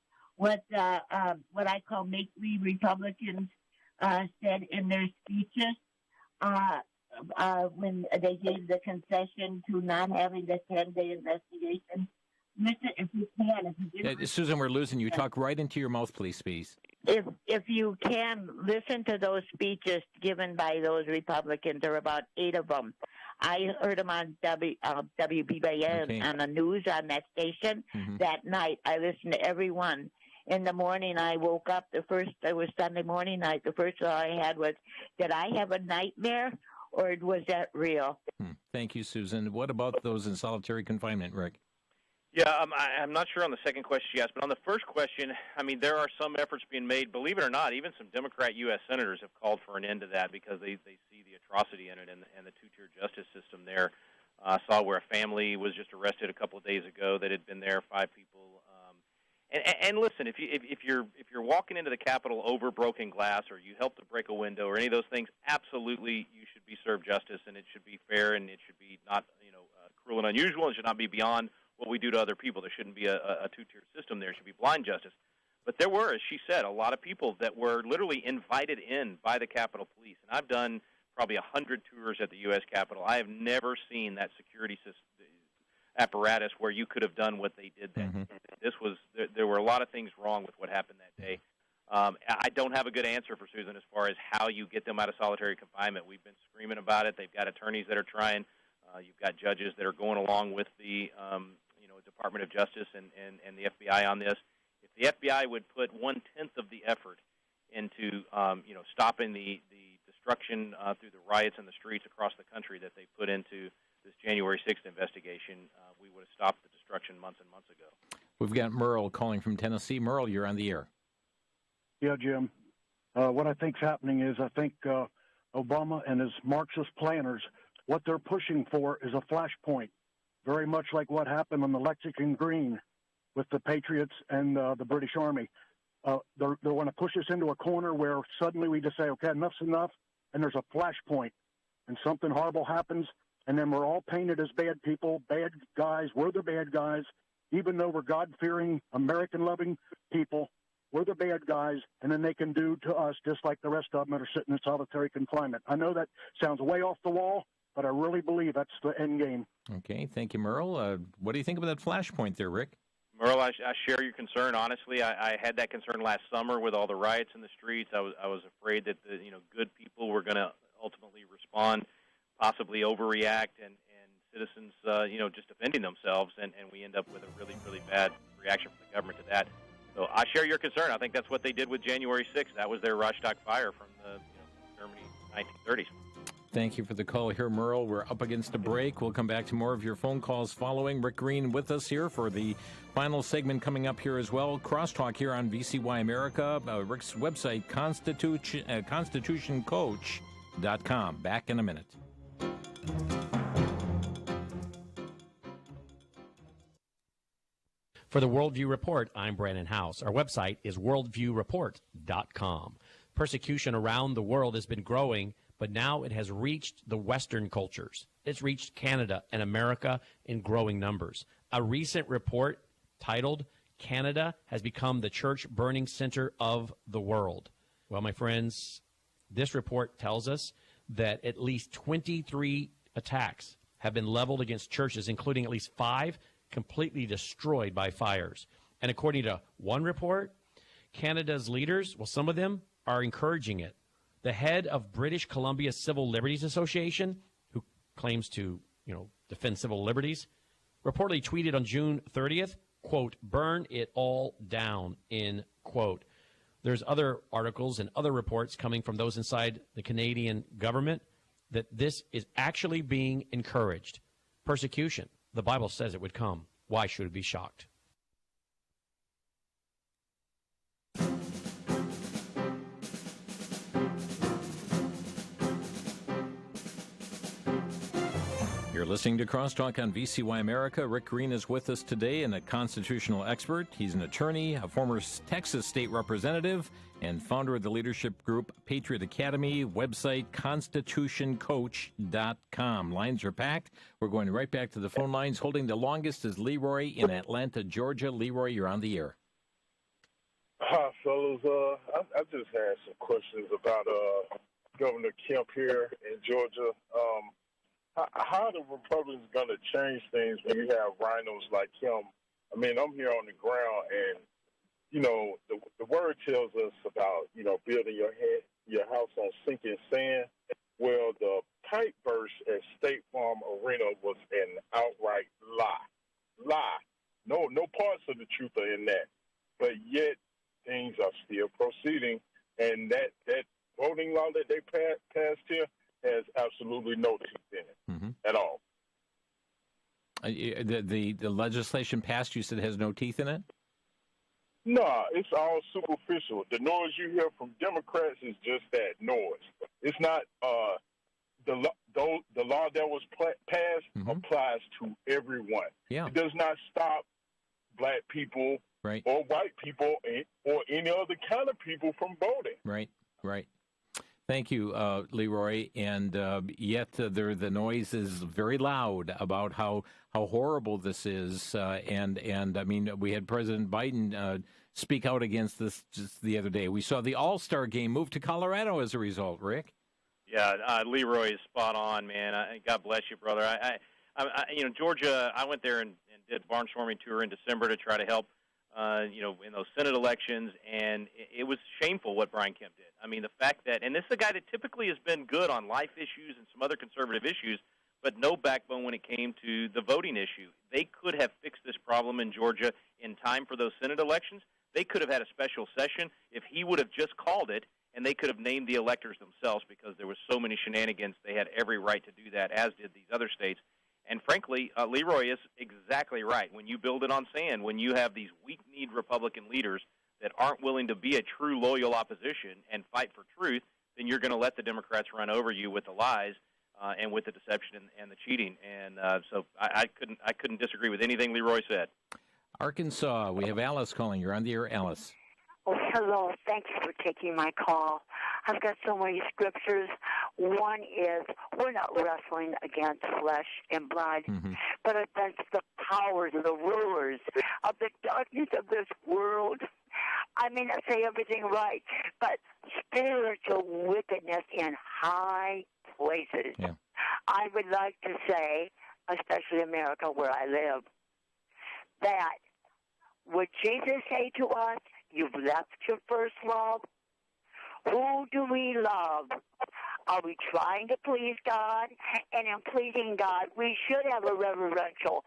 what I call make-believe Republicans said in their speeches when they gave the concession to not having the 10-day investigation? Listen, if you can. Susan, we're losing you. Talk right into your mouth, please. If you can, listen to those speeches given by those Republicans. There are about 8 of them. I heard them on WBBN on the news on that station that night. I listened to every one. In the morning, I woke up. It was Sunday morning night. The first thought I had was, did I have a nightmare, or was that real? Thank you, Susan. What about those in solitary confinement, Rick? Yeah, I'm not sure on the second question you asked, but on the first question, there are some efforts being made. Believe it or not, even some Democrat U.S. senators have called for an end to that because they see the atrocity in it and the two-tier justice system there. I saw where a family was just arrested a couple of days ago that had been there, 5 people. And listen, if you're walking into the Capitol over broken glass, or you helped to break a window, or any of those things, absolutely you should be served justice, and it should be fair, and it should be not cruel and unusual. It should not be beyond what we do to other people. There shouldn't be a two-tier system there. It should be blind justice. But there were, as she said, a lot of people that were literally invited in by the Capitol Police. And I've done probably 100 tours at the U.S. Capitol. I have never seen that security system apparatus where you could have done what they did then. There were a lot of things wrong with what happened that day. I don't have a good answer for Susan as far as how you get them out of solitary confinement. We've been screaming about it. They've got attorneys that are trying. You've got judges that are going along with the Department of Justice and the FBI on this. If the FBI would put 1/10 of the effort into stopping the destruction through the riots in the streets across the country that they put into this January 6th investigation, we would have stopped the destruction months and months ago. We've got Merle calling from Tennessee. Merle, you're on the air. Yeah, Jim. What I think's happening is I think Obama and his Marxist planners, what they're pushing for is a flashpoint, very much like what happened on the Lexington Green with the Patriots and the British Army. They want to push us into a corner where suddenly we just say, okay, enough's enough, and there's a flashpoint, and something horrible happens, and then we're all painted as bad people, bad guys. We're the bad guys, even though we're God-fearing, American-loving people. We're the bad guys, and then they can do to us just like the rest of them that are sitting in solitary confinement. I know that sounds way off the wall, but I really believe that's the end game. Okay, thank you, Merle. What do you think about that flashpoint there, Rick? Merle, I share your concern. Honestly, I had that concern last summer with all the riots in the streets. I was afraid that the good people were going to ultimately respond, possibly overreact, and citizens just defending themselves, and we end up with a really, really bad reaction from the government to that. So I share your concern. I think that's what they did with January 6th. That was their Reichstag fire from the Germany 1930s. Thank you for the call here, Merle. We're up against a break. We'll come back to more of your phone calls following. Rick Green with us here for the final segment coming up here as well. Crosstalk here on VCY America. Rick's website, constitutioncoach.com. Back in a minute. For the Worldview Report, I'm Brandon House. Our website is worldviewreport.com. Persecution around the world has been growing, but now it has reached the Western cultures. It's reached Canada and America in growing numbers. A recent report titled, "Canada has become the church burning center of the world." Well, my friends, this report tells us that at least 23 attacks have been leveled against churches, including at least 5 completely destroyed by fires. And according to one report, Canada's leaders, well, some of them are encouraging it. The head of British Columbia Civil Liberties Association, who claims to, defend civil liberties, reportedly tweeted on June 30th, quote, "Burn it all down," end quote. There's other articles and other reports coming from those inside the Canadian government that this is actually being encouraged. Persecution. The Bible says it would come. Why should it be shocked? You're listening to Crosstalk on VCY America. Rick Green is with us today and a constitutional expert. He's an attorney, a former Texas state representative, and founder of the leadership group Patriot Academy, website constitutioncoach.com. Lines are packed. We're going right back to the phone lines. Holding the longest is Leroy in Atlanta, Georgia. Leroy, you're on the air. Hi, fellas. I just had some questions about Governor Kemp here in Georgia. How are the Republicans going to change things when you have rhinos like him? I mean, I'm here on the ground, and the word tells us about building your house on sinking sand. Well, the pipe burst at State Farm Arena was an outright lie. No parts of the truth are in that, but yet things are still proceeding, and that voting law that they passed here has absolutely no teeth in it at all. The legislation passed, you said, has no teeth in it? No, it's all superficial. The noise you hear from Democrats is just that noise. It's not the law that was passed applies to everyone. Yeah. It does not stop black people or white people or any other kind of people from voting. Right. Thank you, Leroy. And yet the noise is very loud about how horrible this is. And I mean, we had President Biden speak out against this just the other day. We saw the All-Star game move to Colorado as a result, Rick. Yeah, Leroy is spot on, man. God bless you, brother. I Georgia, I went there and did a barnstorming tour in December to try to help in those Senate elections, and it was shameful what Brian Kemp did. I mean, the fact that, and this is a guy that typically has been good on life issues and some other conservative issues, but no backbone when it came to the voting issue. They could have fixed this problem in Georgia in time for those Senate elections. They could have had a special session if he would have just called it, and they could have named the electors themselves because there was so many shenanigans. They had every right to do that, as did these other states. And frankly, Leroy is exactly right. When you build it on sand, when you have these weak-kneed Republican leaders that aren't willing to be a true loyal opposition and fight for truth, then you're going to let the Democrats run over you with the lies and with the deception and the cheating. And so I couldn't disagree with anything Leroy said. Arkansas, we have Alice calling. You're on the air, Alice. Oh, hello. Thank you for taking my call. I've got so many scriptures. One is, we're not wrestling against flesh and blood, but against the powers of the rulers of the darkness of this world. I may not say everything right, but spiritual wickedness in high places. Yeah. I would like to say, especially America where I live, that would Jesus say to us, "You've left your first love"? Who do we love? Are we trying to please God? And in pleasing God, we should have a reverential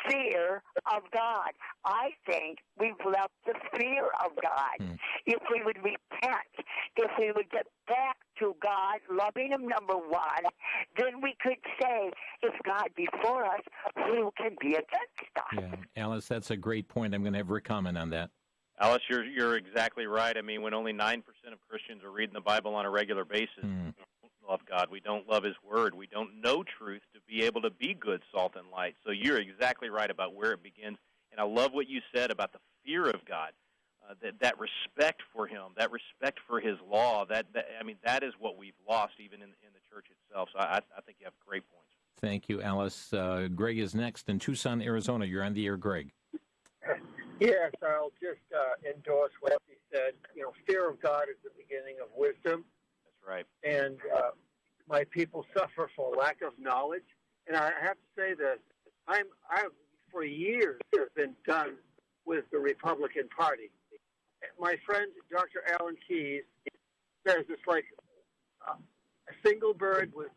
fear of God. I think we've left the fear of God. If we would repent, if we would get back to God, loving Him, number one, then we could say, if God be for us, who can be against us? Yeah, Alice, that's a great point. I'm going to have Rick comment on that. Alice, you're exactly right. I mean, when only 9% of Christians are reading the Bible on a regular basis, we don't love God. We don't love His Word. We don't know truth to be able to be good salt and light. So you're exactly right about where it begins. And And I love what you said about the fear of God, that respect for Him, that respect for His law. That is what we've lost even in the church itself. So I think you have great points. Thank you, Alice. Greg is next in Tucson, Arizona. You're on the air, Greg. Yes, I'll just endorse what he said. Fear of God is the beginning of wisdom. That's right. And my people suffer for lack of knowledge. And I have to say that I've for years been done with the Republican Party. My friend, Dr. Alan Keyes, says it's like a single bird with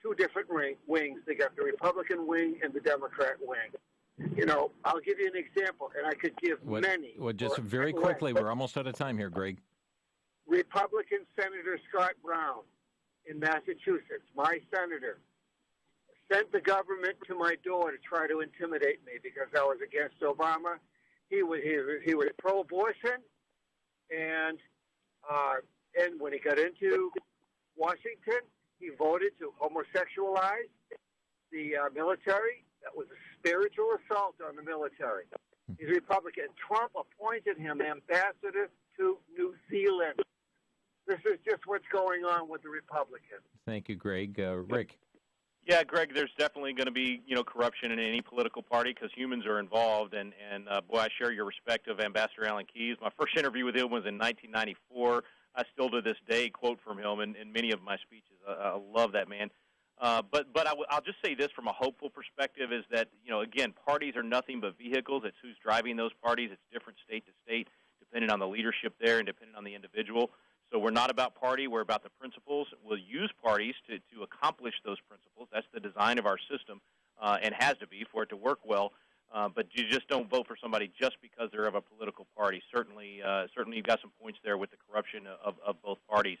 two different wings. They got the Republican wing and the Democrat wing. I'll give you an example, and I could give many. Well, just very quickly, we're almost out of time here, Greg. Republican Senator Scott Brown in Massachusetts, my senator, sent the government to my door to try to intimidate me because I was against Obama. He was pro-abortion, and when he got into Washington, he voted to homosexualize the military. That was a spiritual assault on the military. He's Republican. Trump appointed him ambassador to New Zealand. This is just what's going on with the Republicans. Thank you, Greg. Rick? Yeah, Greg, there's definitely going to be, corruption in any political party because humans are involved. And boy, I share your respect of Ambassador Alan Keyes. My first interview with him was in 1994. I still to this day quote from him in many of my speeches. I love that man. But I'll just say this from a hopeful perspective is that, again, parties are nothing but vehicles. It's who's driving those parties. It's different state to state, depending on the leadership there and depending on the individual. So we're not about party. We're about the principles. We'll use parties to accomplish those principles. That's the design of our system and has to be for it to work well. But you just don't vote for somebody just because they're of a political party. Certainly you've got some points there with the corruption of both parties.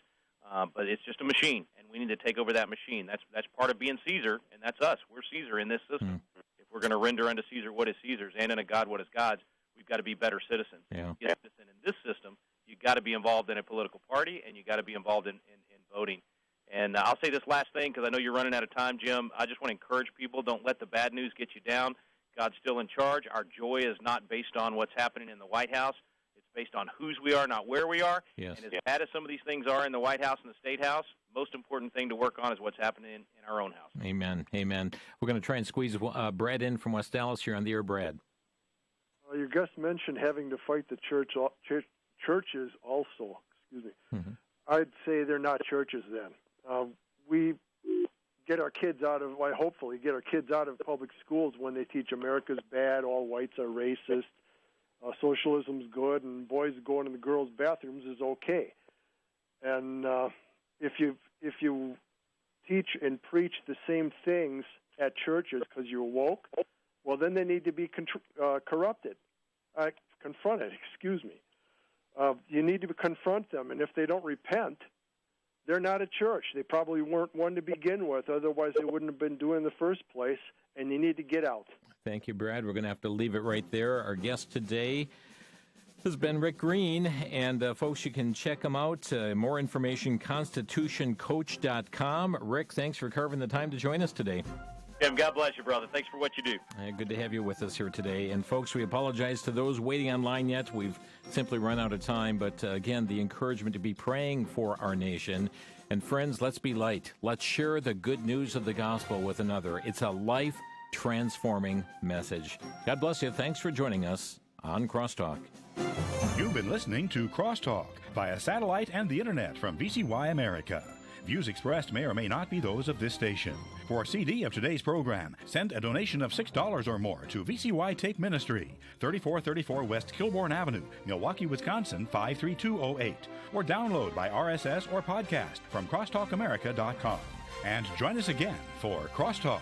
But it's just a machine, and we need to take over that machine. That's part of being Caesar, and that's us. We're Caesar in this system. If we're going to render unto Caesar what is Caesar's and unto God what is God's, we've got to be better citizens. Yeah. In this system, you've got to be involved in a political party, and you've got to be involved in voting. And I'll say this last thing because I know you're running out of time, Jim. I just want to encourage people, don't let the bad news get you down. God's still in charge. Our joy is not based on what's happening in the White House. Based on whose we are, not where we are. Yes. And as bad as some of these things are in the White House and the State House, most important thing to work on is what's happening in our own house. Amen. Amen. We're going to try and squeeze Brad in from West Dallas here on the air. Brad. Your guest mentioned having to fight the churches also. Excuse me. Mm-hmm. I'd say they're not churches then. We get our kids hopefully get our kids out of public schools when they teach America's bad, all whites are racist. Socialism's good, and boys going in the girls' bathrooms is okay. And if you teach and preach the same things at churches because you're woke, well, then they need to be confronted. Excuse me. You need to confront them, and if they don't repent, they're not a church. They probably weren't one to begin with. Otherwise, they wouldn't have been doing it in the first place. And you need to get out. Thank you, Brad. We're going to have to leave it right there. Our guest today has been Rick Green, and folks, you can check him out. More information, constitutioncoach.com. Rick, thanks for carving the time to join us today. Jim, God bless you, brother. Thanks for what you do. Good to have you with us here today. And folks, we apologize to those waiting online yet. We've simply run out of time. But again, the encouragement to be praying for our nation. And friends, let's be light. Let's share the good news of the gospel with another. It's a life-transforming message. God bless you. Thanks for joining us on Crosstalk. You've been listening to Crosstalk via satellite and the internet from VCY America. Views expressed may or may not be those of this station. For a CD of today's program, send a donation of $6 or more to VCY Tape Ministry, 3434 West Kilbourne Avenue, Milwaukee, Wisconsin, 53208, or download by RSS or podcast from crosstalkamerica.com. And join us again for Crosstalk.